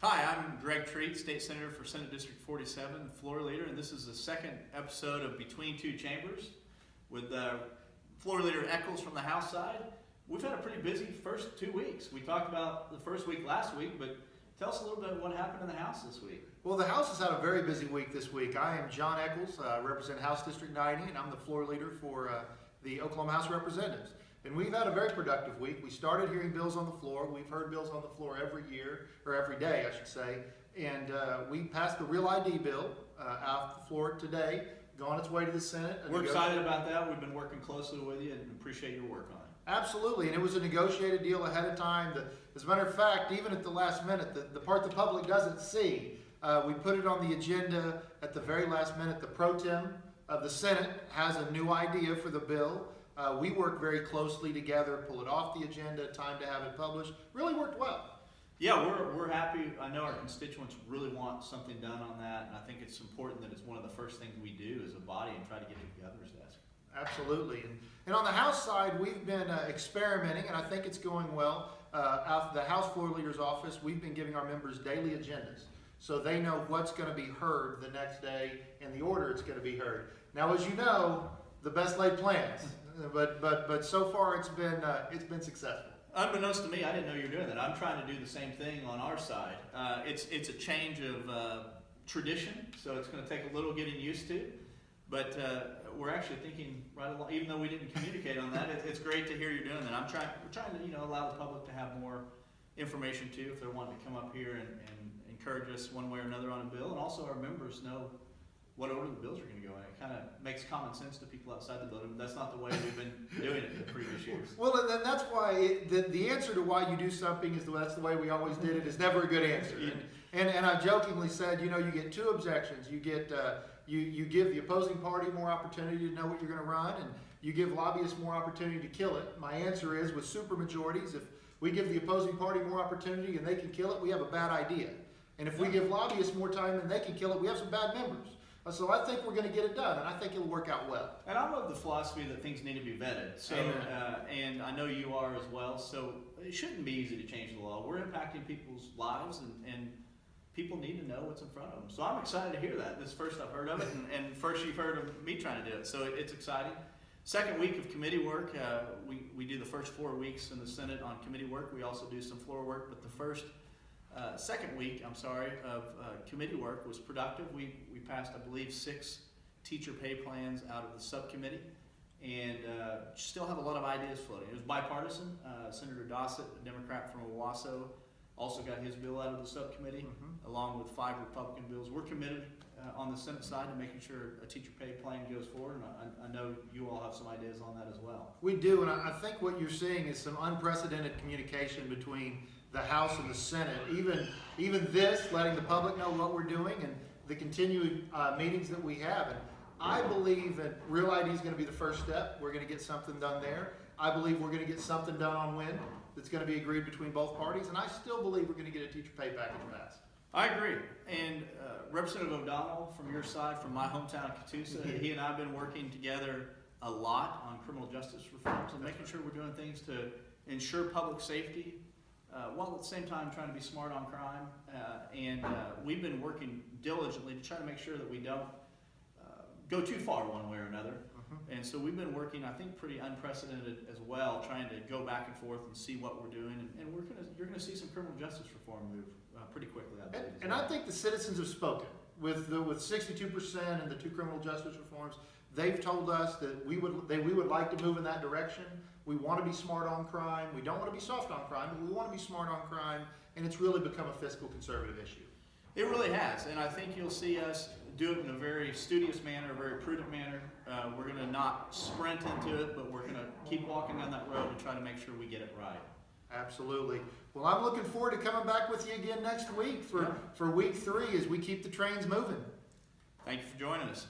Hi, I'm Greg Treat, State Senator for Senate District 47, Floor Leader, and this is the second episode of Between Two Chambers with Floor Leader Eccles from the House side. We've had a pretty busy first 2 weeks. We talked about the first week last week, but tell us a little bit of what happened in the House this week. Well, the House has had a very busy week this week. I am John Eccles, represent House District 90, and I'm the floor leader for the Oklahoma House of Representatives. And we've had a very productive week. We started hearing bills on the floor. We've heard bills on the floor every year, or every day, I should say. And we passed the Real ID bill off the floor today, gone its way to the Senate. We're excited about that. We've been working closely with you and appreciate your work on it. Absolutely, and it was a negotiated deal ahead of time. As a matter of fact, even at the last minute, the part the public doesn't see, we put it on the agenda at the very last minute. The pro tem of the Senate has a new idea for the bill. We worked very closely together, pull it off the agenda, time to have it published. Really worked well. Yeah, we're happy. I know our constituents really want something done on that, and I think it's important that it's one of the first things we do as a body and try to get to the governor's desk. Absolutely. And on the House side, we've been experimenting, and I think it's going well. Out of the House Floor Leader's office, we've been giving our members daily agendas, so they know what's going to be heard the next day and the order it's going to be heard. Now, as you know, the best laid plans, but so far it's been successful. Unbeknownst to me, I didn't know you were doing that. I'm trying to do the same thing on our side. It's a change of tradition, so it's going to take a little getting used to. But we're actually thinking right along. Even though we didn't communicate on that, it's great to hear you're doing that. We're trying to allow the public to have more information too, if they're wanting to come up here and encourage us one way or another on a bill, and also our members know what order the bills are going to go in. It kind of makes common sense to people outside the building. But that's not the way we've been doing it in the previous years. Well, and then that's why the answer to why you do something is that's the way we always did it is never a good answer. And I jokingly said, you get two objections. You get you give the opposing party more opportunity to know what you're going to run, and you give lobbyists more opportunity to kill it. My answer is, with supermajorities, if we give the opposing party more opportunity and they can kill it, we have a bad idea. And if we give lobbyists more time and they can kill it, we have some bad members. So I think we're going to get it done, and I think it'll work out well. And I'm of the philosophy that things need to be vetted. So, and I know you are as well. So it shouldn't be easy to change the law. We're impacting people's lives, and people need to know what's in front of them. So I'm excited to hear that. This is first I've heard of it, and first you've heard of me trying to do it. So it's exciting. Second week of committee work. We do the first 4 weeks in the Senate on committee work. We also do some floor work, but the second week, of committee work was productive. We passed, I believe, 6 teacher pay plans out of the subcommittee, and still have a lot of ideas floating. It was bipartisan. Senator Dossett, a Democrat from Owasso, also got his bill out of the subcommittee, along with 5 Republican bills. We're committed on the Senate side to making sure a teacher pay plan goes forward, and I know you all have some ideas on that as well. We do, and I think what you're seeing is some unprecedented communication between the House and the Senate. Even this, letting the public know what we're doing, and the continued meetings that we have. And I believe that Real ID is going to be the first step. We're going to get something done there. I believe we're going to get something done on WIN that's going to be agreed between both parties, and I still believe we're going to get a teacher pay package passed. I agree. And Representative O'Donnell from your side, from my hometown, Catoosa, he and I have been working together a lot on criminal justice reforms and making sure we're doing things to ensure public safety, while at the same time trying to be smart on crime. And we've been working diligently to try to make sure that we don't go too far one way or another. And so we've been working, I think, pretty unprecedented as well, trying to go back and forth and see what we're doing. And you're going to see some criminal justice reform move pretty quickly, I believe. And I think the citizens have spoken. With 62% and the 2 criminal justice reforms, they've told us that we would like to move in that direction. We want to be smart on crime. We don't want to be soft on crime, but we want to be smart on crime. And it's really become a fiscal conservative issue. It really has, and I think you'll see us do it in a very studious manner, a very prudent manner. We're going to not sprint into it, but we're going to keep walking down that road and try to make sure we get it right. Absolutely. Well, I'm looking forward to coming back with you again next week for week 3 as we keep the trains moving. Thank you for joining us.